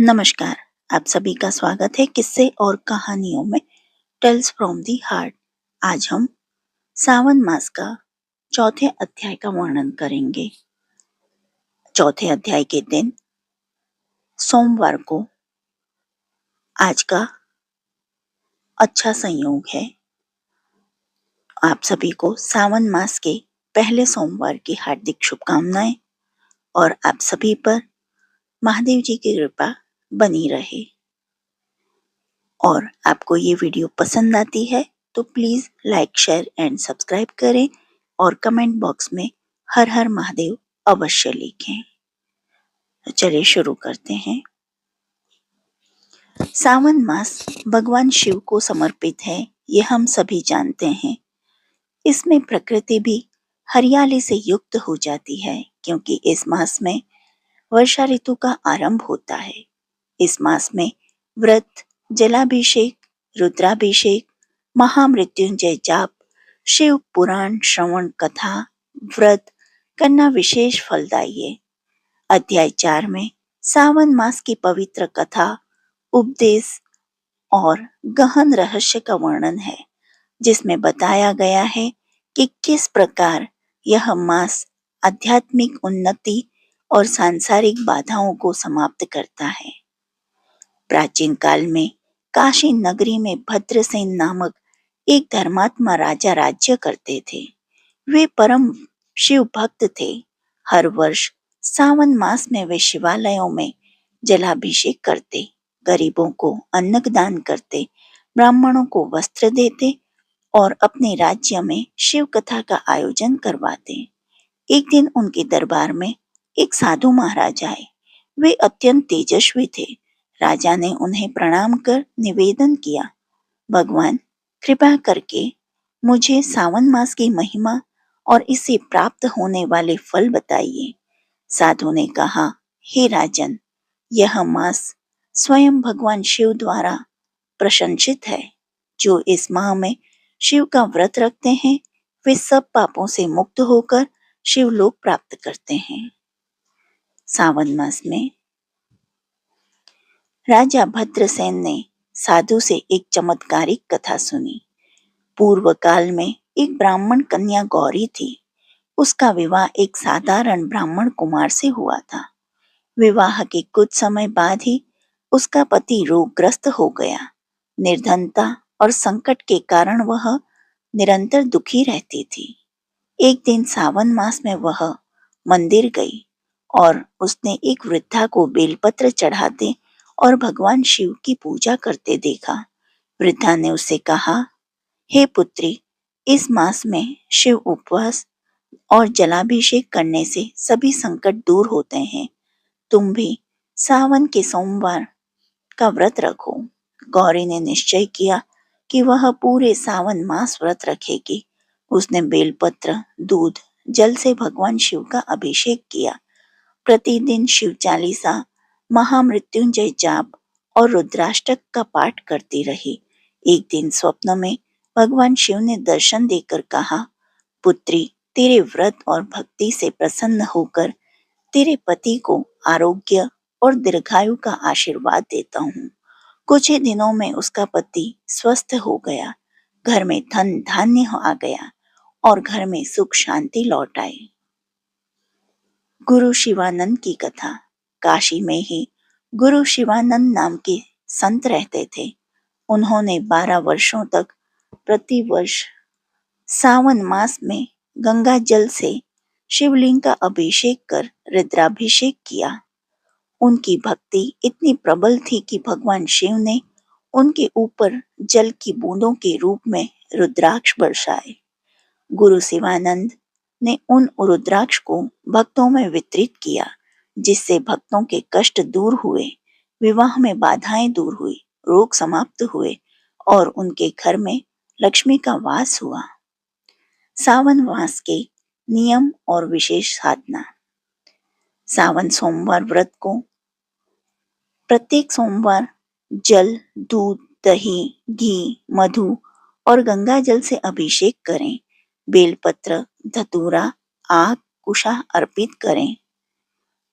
नमस्कार। आप सभी का स्वागत है किस्से और कहानियों में टेल्स फ्रॉम दी हार्ट। आज हम सावन मास का चौथे अध्याय का वर्णन करेंगे। चौथे अध्याय के दिन सोमवार को आज का अच्छा संयोग है। आप सभी को सावन मास के पहले सोमवार की हार्दिक शुभकामनाएं और आप सभी पर महादेव जी की कृपा बनी रहे। और आपको ये वीडियो पसंद आती है तो please like, share and subscribe करें और कमेंट बॉक्स में हर हर महादेव अवश्य लिखें। तो चलिए शुरू करते हैं। सावन मास भगवान शिव को समर्पित है, ये हम सभी जानते हैं। इसमें प्रकृति भी हरियाली से युक्त हो जाती है क्योंकि इस मास में वर्षा ऋतु का आरंभ होता है। इस मास में व्रत, जलाभिषेक, रुद्राभिषेक, महामृत्युंजय जाप, शिव पुराण श्रवण कथा, व्रत करना विशेष फलदायी है। अध्याय 4 में सावन मास की पवित्र कथा, उपदेश और गहन रहस्य का वर्णन है, जिसमें बताया गया है कि किस प्रकार यह मास आध्यात्मिक उन्नति और सांसारिक बाधाओं को समाप्त करता है। प्राचीन काल में काशी नगरी में भद्रसेन नामक एक धर्मात्मा राजा राज्य करते थे। वे परम शिव भक्त थे। हर वर्ष सावन मास में वे शिवालयों में जलाभिषेक करते, गरीबों को अन्नदान करते, ब्राह्मणों को वस्त्र देते और अपने राज्य में शिव कथा का आयोजन करवाते। एक दिन उनके दरबार में एक साधु महाराज आए। वे अत्यंत तेजस्वी थे। राजा ने उन्हें प्रणाम कर निवेदन किया, भगवान, कृपा करके मुझे सावन मास की महिमा और इससे प्राप्त होने वाले फल बताइए। साधु ने कहा, हे राजन, यह मास स्वयं भगवान शिव द्वारा प्रशंसित है। जो इस माह में शिव का व्रत रखते हैं वे सब पापों से मुक्त होकर शिवलोक प्राप्त करते हैं। सावन मास में राजा भद्रसेन ने साधु से एक चमत्कारिक कथा सुनी। पूर्व काल में एक ब्राह्मण कन्या गौरी थी। उसका विवाह एक साधारण ब्राह्मण कुमार से हुआ था। विवाह के कुछ समय बाद ही उसका पति रोगग्रस्त हो गया। निर्धनता और संकट के कारण वह निरंतर दुखी रहती थी। एक दिन सावन मास में वह मंदिर गई और उसने एक वृद्धा को बेलपत्र चढ़ाते और भगवान शिव की पूजा करते देखा। वृद्धा ने उससे कहा, हे पुत्री, इस मास में शिव उपवास और जलाभिषेक करने से सभी संकट दूर होते हैं। तुम भी सावन के सोमवार का व्रत रखो। गौरी ने निश्चय किया कि वह पूरे सावन मास व्रत रखेगी। उसने बेलपत्र, दूध, जल से भगवान शिव का अभिषेक किया। प्रतिदिन शिव चालीसा, महामृत्युंजय जाप और रुद्राष्टक का पाठ करती रही। एक दिन स्वप्न में भगवान शिव ने दर्शन देकर कहा, पुत्री, तेरे व्रत और भक्ति से प्रसन्न होकर तेरे पति को आरोग्य और दीर्घायु का आशीर्वाद देता हूँ। कुछ ही दिनों में उसका पति स्वस्थ हो गया। घर में धन धान्य आ गया और घर में सुख शांति लौट आई। गुरु शिवानंद की कथा। काशी में ही गुरु शिवानंद नाम के संत रहते थे। उन्होंने 12 वर्षों तक प्रतिवर्ष सावन मास में गंगा जल से शिवलिंग का अभिषेक कर रुद्राभिषेक किया। उनकी भक्ति इतनी प्रबल थी कि भगवान शिव ने उनके ऊपर जल की बूंदों के रूप में रुद्राक्ष बरसाए। गुरु शिवानंद ने उन रुद्राक्ष को भक्तों में वितरित किया, जिससे भक्तों के कष्ट दूर हुए, विवाह में बाधाएं दूर हुई, रोग समाप्त हुए और उनके घर में लक्ष्मी का वास हुआ। सावन मास के नियम और विशेष साधना। सावन सोमवार व्रत को प्रत्येक सोमवार जल, दूध, दही, घी, मधु और गंगा जल से अभिषेक करें। बेलपत्र, धतूरा, आग, कुशा अर्पित करें।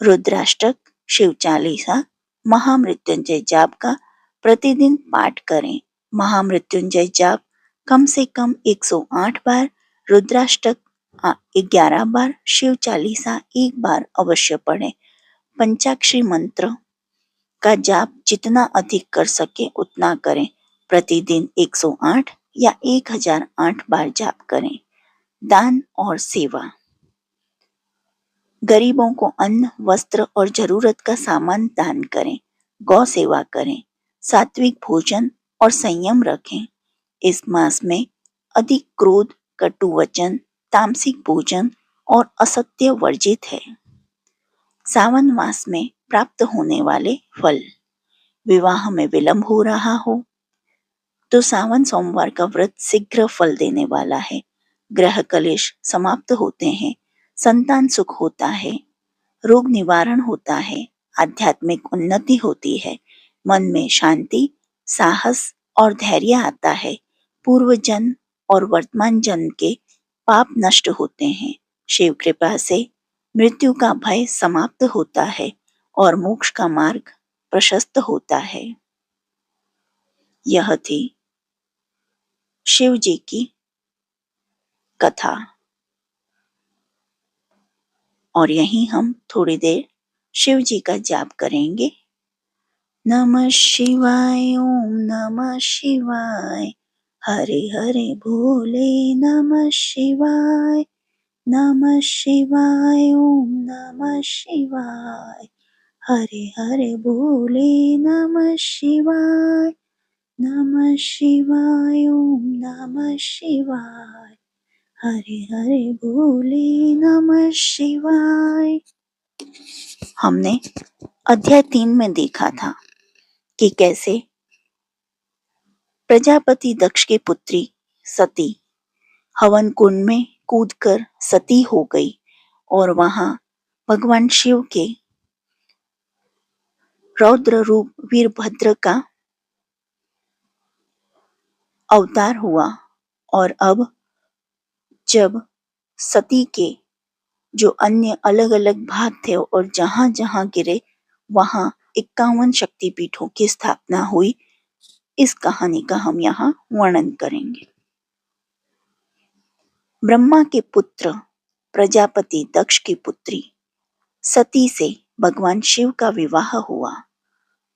रुद्राष्टक, शिव चालीसा महामृत्युंजय जाप का प्रतिदिन पाठ करें। महामृत्युंजय जाप कम से कम 108 बार, रुद्राष्टक 11 बार, शिव चालीसा 1 बार अवश्य पढ़ें। पंचाक्षरी मंत्र का जाप जितना अधिक कर सके उतना करें। प्रतिदिन 108 या 1008 बार जाप करें। दान और सेवा, गरीबों को अन्न, वस्त्र और जरूरत का सामान दान करें। गौ सेवा करें। सात्विक भोजन और संयम रखें। इस मास में अधिक क्रोध, कटु वचन, तामसिक भोजन और असत्य वर्जित है। सावन मास में प्राप्त होने वाले फल, विवाह में विलंब हो रहा हो तो सावन सोमवार का व्रत शीघ्र फल देने वाला है। ग्रह कलेश समाप्त होते हैं। संतान सुख होता है। रोग निवारण होता है। आध्यात्मिक उन्नति होती है। मन में शांति, साहस और धैर्य आता है। पूर्व जन्म और वर्तमान जन्म के पाप नष्ट होते हैं। शिव कृपा से मृत्यु का भय समाप्त होता है और मोक्ष का मार्ग प्रशस्त होता है। यह थी शिव जी की कथा और यहीं हम थोड़ी देर शिव जी का जाप करेंगे। नमः शिवाय, ओम नमः शिवाय, हरे हरे भोले नमः शिवाय, नमः शिवाय, ओम नमः शिवाय, हरे हरे भोले नमः शिवाय, नमः शिवाय, ओम नमः शिवाय, हरे हरे भोले नमः शिवाय। हमने अध्याय 3 में देखा था कि कैसे प्रजापति दक्ष की पुत्री सती हवन कुंड में कूदकर सती हो गई और वहां भगवान शिव के रौद्र रूप वीरभद्र का अवतार हुआ। और अब जब सती के जो अन्य अलग अलग भाग थे और जहां जहां गिरे वहां 51 शक्तिपीठों की स्थापना हुई। इस कहानी का हम यहाँ वर्णन करेंगे। ब्रह्मा के पुत्र प्रजापति दक्ष की पुत्री सती से भगवान शिव का विवाह हुआ।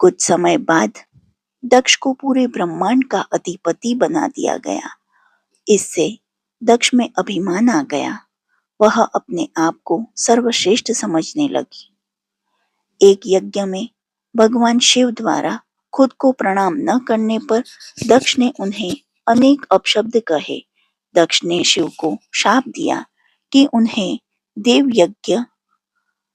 कुछ समय बाद दक्ष को पूरे ब्रह्मांड का अधिपति बना दिया गया। इससे दक्ष में अभिमान आ गया। वह अपने आप को सर्वश्रेष्ठ समझने लगी। एक यज्ञ में भगवान शिव द्वारा खुद को प्रणाम न करने पर दक्ष ने उन्हें अनेक अपशब्द कहे। दक्ष ने शिव को शाप दिया कि उन्हें देव यज्ञ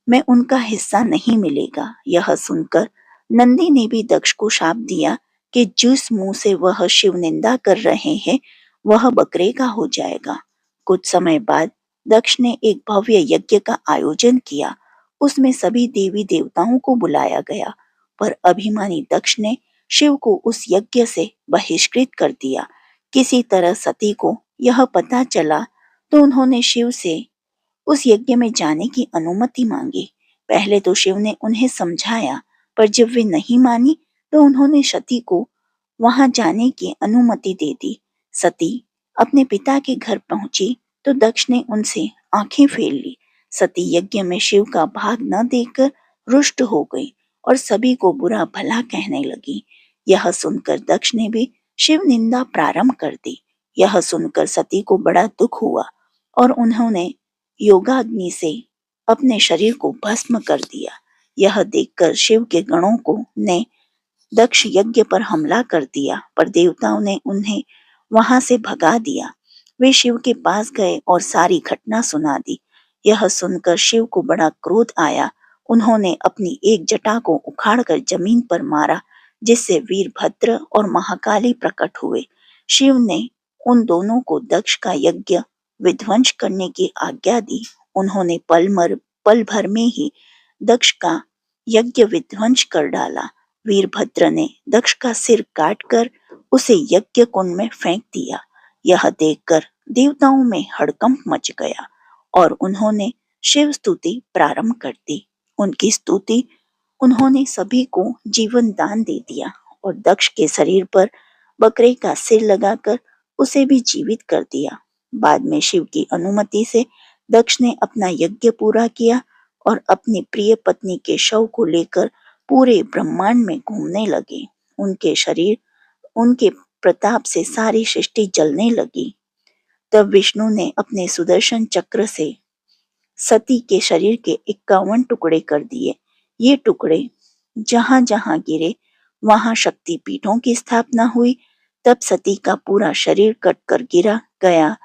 में उनका हिस्सा नहीं मिलेगा। यह सुनकर नंदी ने भी दक्ष को शाप दिया कि जिस मुंह से वह शिव निंदा कर रहे हैं वह बकरे का हो जाएगा। कुछ समय बाद दक्ष ने एक भव्य यज्ञ का आयोजन किया। उसमें सभी देवी देवताओं को बुलाया गया, पर अभिमानी दक्ष ने शिव को उस यज्ञ से बहिष्कृत कर दिया। किसी तरह सती को यह पता चला तो उन्होंने शिव से उस यज्ञ में जाने की अनुमति मांगी। पहले तो शिव ने उन्हें समझाया, पर जब वे नहीं मानी तो उन्होंने सती को वहां जाने की अनुमति दे दी। सती अपने पिता के घर पहुंची तो दक्ष ने उनसे आंखें फेर ली। सती यज्ञ में शिव का भाग न देखकर रुष्ट हो गई और सभी को बुरा भला कहने लगी। यह सुनकर दक्ष ने भी शिव निंदा प्रारंभ कर दी। यह सुनकर सती को बड़ा दुख हुआ और उन्होंने योगाग्नि से अपने शरीर को भस्म कर दिया। यह देखकर शिव के गणों को ने दक्ष यज्ञ पर हमला कर दिया, पर देवताओं ने उन्हें वहां से भगा दिया। वे शिव के पास गए और सारी घटना सुना दी। यह सुनकर शिव को बड़ा क्रोध आया। उन्होंने अपनी एक जटा को उखाड़कर जमीन पर मारा, जिससे वीरभद्र और महाकाली प्रकट हुए। शिव ने उन दोनों को दक्ष का यज्ञ विध्वंस करने की आज्ञा दी। उन्होंने पल भर में ही दक्ष का यज्ञ विध्वंस कर डाला। वीरभद्र ने दक्ष का सिर काटकर उसे यज्ञ कुंड में फेंक दिया। यह देखकर देवताओं में हड़कंप मच गया और उन्होंने शिव स्तुति प्रारंभ कर दी। उनकी स्तुति उन्होंने सभी को जीवन दान दे दिया और दक्ष के शरीर पर बकरे का सिर लगाकर उसे भी जीवित कर दिया। बाद में शिव की अनुमति से दक्ष ने अपना यज्ञ पूरा किया और अपनी प्रिय पत्नी के शव को लेकर पूरे ब्रह्मांड में घूमने लगे। उनके शरीर, उनके प्रताप से सारी सृष्टि जलने लगी। तब विष्णु ने अपने सुदर्शन चक्र से सती के शरीर के 51 टुकड़े कर दिए। ये टुकड़े जहां जहां गिरे वहां शक्ति पीठों की स्थापना हुई। तब सती का पूरा शरीर कटकर गिरा गया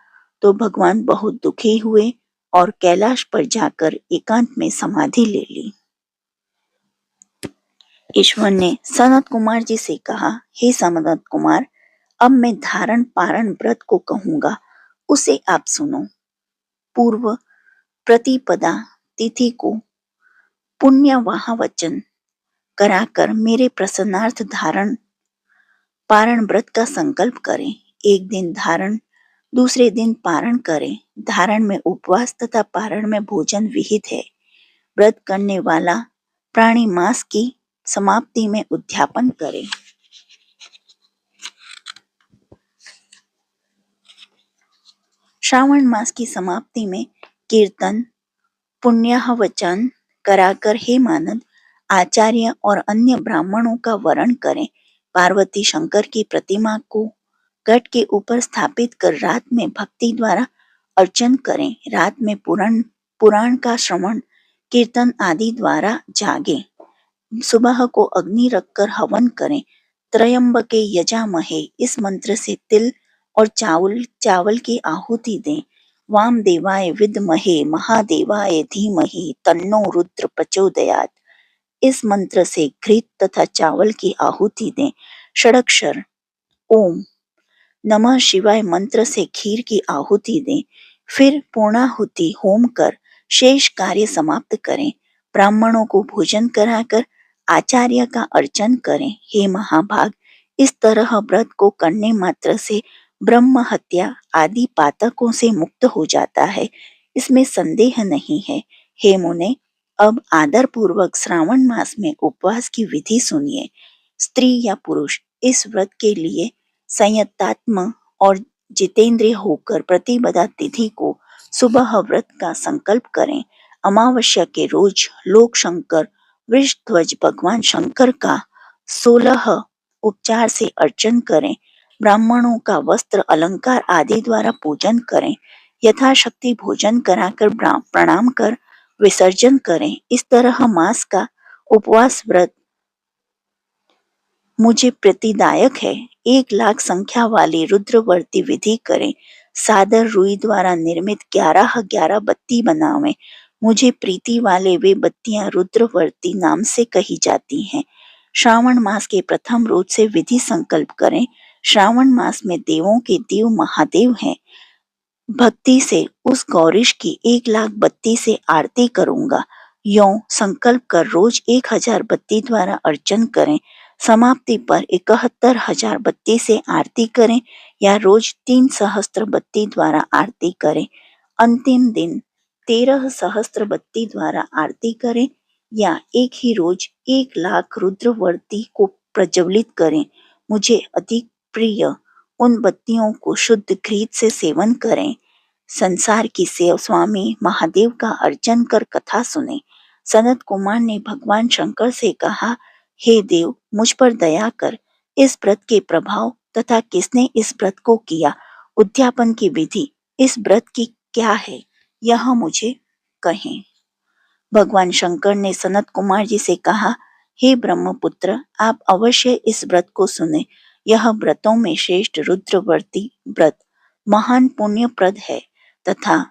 तो भगवान बहुत दुखी हुए और कैलाश पर जाकर एकांत में समाधि ले ली। ईश्वर ने सनत कुमार जी से कहा, हे सनत कुमार, अब मैं धारण पारण व्रत को कहूंगा, उसे आप सुनो। पूर्व प्रतिपदा तिथि को पुण्यवाह वचन कराकर मेरे प्रसन्नार्थ धारण पारण व्रत का संकल्प करें। एक दिन धारण, दूसरे दिन पारण करें। धारण में उपवास तथा पारण में भोजन विहित है। व्रत करने वाला प्राणी मास की समाप्ति में उद्यापन करे। श्रावण मास की समाप्ति में कीर्तन पुण्याह वचन कराकर हे मानद आचार्य और अन्य ब्राह्मणों का वरण करें। पार्वती शंकर की प्रतिमा को घट के ऊपर स्थापित कर रात में भक्ति द्वारा अर्चन करें। रात में पुराण का श्रवण कीर्तन आदि द्वारा जागे। सुबह को अग्नि रखकर हवन करें। त्रयंबके यजामहे इस मंत्र से तिल और चावल की आहुति दें। वामदेवाय विद्महे महादेवाय धीमहि तन्नो रुद्र प्रचोदयात् इस मंत्र से घृत तथा चावल की आहुति दें। षडक्षर ओम नमः शिवाय मंत्र से खीर की आहुति दें। फिर पूर्णाहुति होम कर शेष कार्य समाप्त करें। ब्राह्मणों को भोजन कराकर आचार्य का अर्चन करें। हे महाभाग, इस तरह व्रत को करने मात्र से ब्रह्म हत्या आदि पातकों से मुक्त हो जाता है, इसमें संदेह नहीं है। हे मुने, अब आदर पूर्वक श्रावण मास में उपवास की विधि सुनिए। स्त्री या पुरुष इस व्रत के लिए संयतात्म और जितेंद्रिय होकर प्रतिपदा तिथि को सुबह व्रत का संकल्प करें। अमावस्या के रोज लोक शंकर वृषध्वज भगवान शंकर का 16 उपचार से अर्चन करें। ब्राह्मणों का वस्त्र अलंकार आदि द्वारा पूजन करें। यथाशक्ति भोजन कराकर प्रणाम कर विसर्जन करें। इस तरह मास का उपवास व्रत मुझे प्रीतिदायक है। 1,00,000 संख्या वाली रुद्रवर्ती विधि करें। सादर रुई द्वारा निर्मित 11 बत्ती बनावें। मुझे प्रीति वाले वे बत्तियां रुद्रवर्ती नाम से कही जाती हैं। श्रावण मास के प्रथम रोज से विधि संकल्प करें। श्रावण मास में देवों के देव महादेव हैं। भक्ति से उस गौरीश की 1,00,000 बत्ती से आरती करूंगा। यों संकल्प कर रोज 1,000 बत्ती द्वारा अर्चन करें। समाप्ति पर 71,000 बत्ती से आरती करें या रोज 3 सहस्त्र बत्ती द्वारा आरती करें। अंतिम दिन 13 सहस्त्र बत्ती द्वारा आरती करें या एक ही रोज 1,00,000 रुद्रवर्ती को प्रज्वलित करें। मुझे अधिक प्रिय उन बत्तियों को शुद्ध घृत से सेवन करें। संसार की सेव स्वामी महादेव का अर्चन कर कथा सुने। सनत कुमार ने भगवान शंकर से कहा, हे देव, मुझ पर दया कर। इस व्रत के प्रभाव तथा किसने इस व्रत को किया, उद्यापन की विधि इस व्रत की क्या है, यह मुझे कहें। भगवान शंकर ने सनत कुमार जी से कहा, हे ब्रह्मपुत्र, आप अवश्य इस व्रत को सुने। यह व्रतों में श्रेष्ठ रुद्रवर्ती व्रत महान पुण्यप्रद है तथा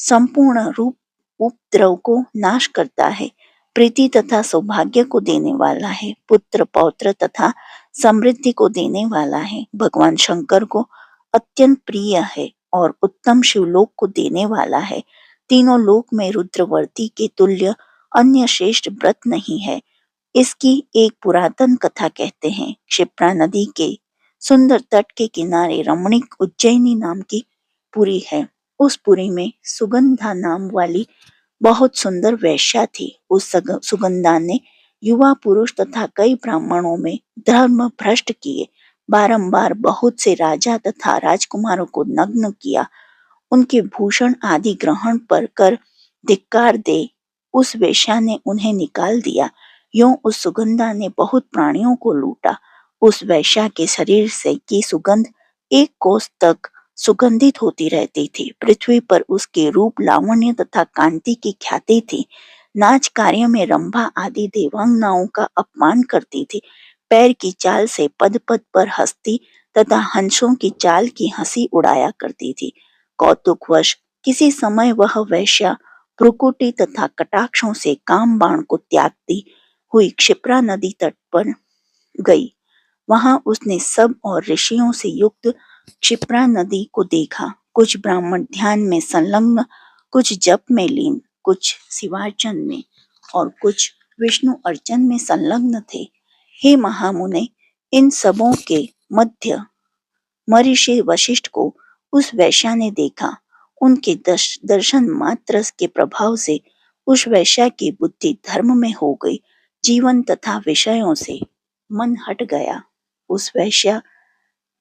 संपूर्ण रूप उपद्रव को नाश करता है। प्रीति तथा सौभाग्य को देने वाला है। पुत्र पौत्र तथा समृद्धि को देने वाला है। भगवान शंकर को अत्यंत प्रिय है और उत्तम शिवलोक को देने वाला है। तीनों लोक में रुद्रवर्ती के तुल्य अन्य श्रेष्ठ व्रत नहीं है। इसकी एक पुरातन कथा कहते हैं। क्षिप्रा नदी के सुंदर तट के किनारे रमणीक उज्जैनी नाम की पुरी है। उस पुरी में सुगंधा नाम वाली बहुत सुंदर वेश्या थी। उस सुगंधा ने युवा पुरुष तथा कई ब्राह्मणों में धर्म भ्रष्ट किए, बारंबार बहुत से राजा तथा राजकुमारों को नग्न किया, उनके भूषण आदि ग्रहण पर कर धिक्कार दे उस वेश्या ने उन्हें निकाल दिया। यूं उस सुगंधा ने बहुत प्राणियों को लूटा। उस वेश्या के शरीर से की सुगंध एक कोस तक सुगंधित होती रहती थी। पृथ्वी पर उसके रूप, लावण्य तथा कांति की ख्याति थी। नाच कार्य में रंभा आदि देवांगनाओं का अपमान करती थी। पैर की चाल से पद पद पर हंसती तथा हंसों की चाल की हंसी उड़ाया करती थी। कौतुकवश किसी समय वह वेश्या भ्रुकुटी तथा कटाक्षों से काम बाण को त्यागती हुई क्षिप्रा नदी तट पर गई। वहां उसने सब और ऋषियों से युक्त क्षिप्रा नदी को देखा। कुछ ब्राह्मण ध्यान में संलग्न, कुछ जप में लीन, कुछ शिवार्चन में और कुछ विष्णु अर्चन में संलग्न थे। हे महामुने, इन सबों के मध्य महर्षि वशिष्ठ को उस वेश्या ने देखा। उनके दर्शन मात्र के प्रभाव से उस वेश्या की बुद्धि धर्म में हो गई। जीवन तथा विषयों से मन हट गया। उस वेश्या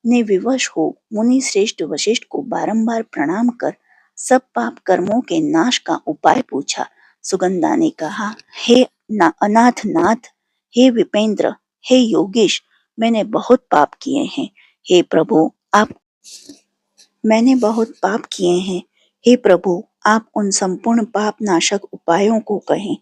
ने विवश हो मुनि श्रेष्ठ वशिष्ठ को बारंबार प्रणाम कर सब पाप कर्मों के नाश का उपाय पूछा। सुगंधा ने कहा, हे अनाथ नाथ, हे विपेंद्र, हे योगेश, मैंने बहुत पाप किए हैं। हे प्रभु, मैंने बहुत पाप किए हैं। हे प्रभु, आप उन संपूर्ण पाप नाशक उपायों को कहें।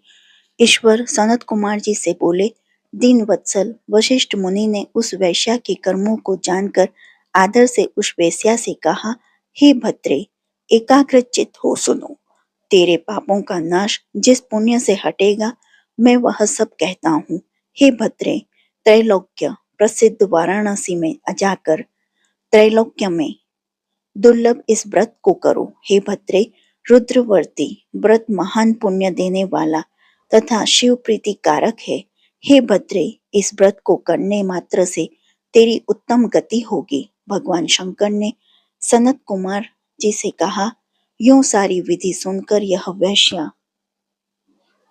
ईश्वर सनत कुमार जी से बोले, दीन वत्सल वशिष्ठ मुनि ने उस वैश्या के कर्मों को जानकर आदर से उस वेश्या से कहा, हे भद्रे, एकाग्रचित्त हो सुनो। तेरे पापों का नाश जिस पुण्य से हटेगा, मैं वह सब कहता हूँ। हे भद्रे, त्रैलोक्य प्रसिद्ध वाराणसी में जाकर त्रैलोक्य में दुर्लभ इस व्रत को करो। हे भद्रे, रुद्रवर्ती व्रत महान पुण्य देने वाला तथा शिव प्रीति कारक है। हे भद्रे, इस व्रत को करने मात्र से तेरी उत्तम गति होगी। भगवान शंकर ने सनत कुमार जी से कहा, यूं सारी विधि सुनकर यह वैश्या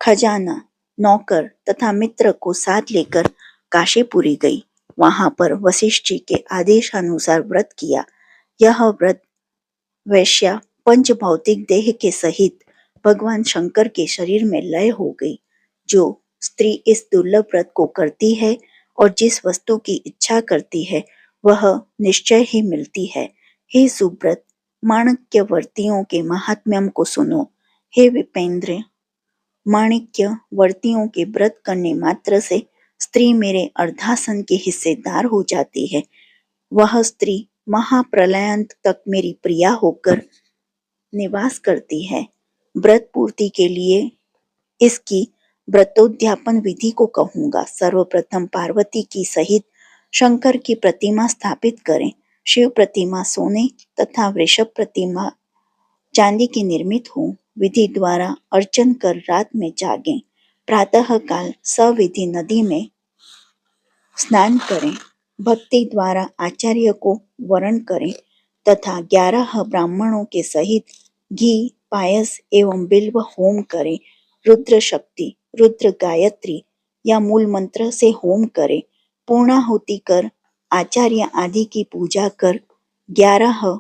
खजाना, नौकर तथा मित्र को साथ लेकर काशीपुरी गई। वहां पर वशिष्ठ जी के आदेशानुसार व्रत किया। यह व्रत वैश्या पंच भौतिक देह के सहित भगवान शंकर के शरीर में लय हो गई। जो स्त्री इस दुर्लभ व्रत को करती है और जिस वस्तु की इच्छा करती है, वह निश्चय ही मिलती है। हे सुब्रत, माणक्यवर्तियों के महात्म्यम को सुनो। हे विपेंद्र, माणिक्यवर्तियों के व्रत करने मात्र से स्त्री मेरे अर्धासन की हिस्सेदार हो जाती है। वह स्त्री महाप्रलयांत तक मेरी प्रिया होकर निवास करती है। व्रत पूर्ति के लिए इसकी व्रतोद्यापन विधि को कहूंगा। सर्वप्रथम पार्वती की सहित शंकर की प्रतिमा स्थापित करें। शिव प्रतिमा सोने तथा वृषभ प्रतिमा चांदी की निर्मित हो। विधि द्वारा अर्चन कर रात में जागें। प्रातः काल सविधि नदी में स्नान करें। भक्ति द्वारा आचार्य को वरण करें तथा 11 ब्राह्मणों के सहित घी, पायस एवं बिल्व होम करें। रुद्र शक्ति, रुद्र गायत्री या मूल मंत्र से होम करें। पूर्णाहुति कर आचार्य आदि की पूजा कर 11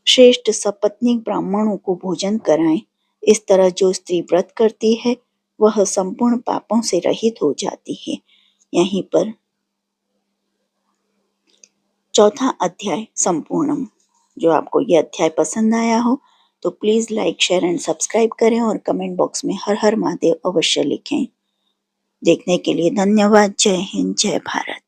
श्रेष्ठ सपत्नीक ब्राह्मणों को भोजन कराएं। इस तरह जो स्त्री व्रत करती है, वह संपूर्ण पापों से रहित हो जाती है। यहीं पर चौथा अध्याय संपूर्णम। जो आपको ये अध्याय पसंद आया हो तो please like, share and subscribe करें और कमेंट बॉक्स में हर हर महादेव अवश्य लिखें। देखने के लिए धन्यवाद। जय हिंद, जय भारत।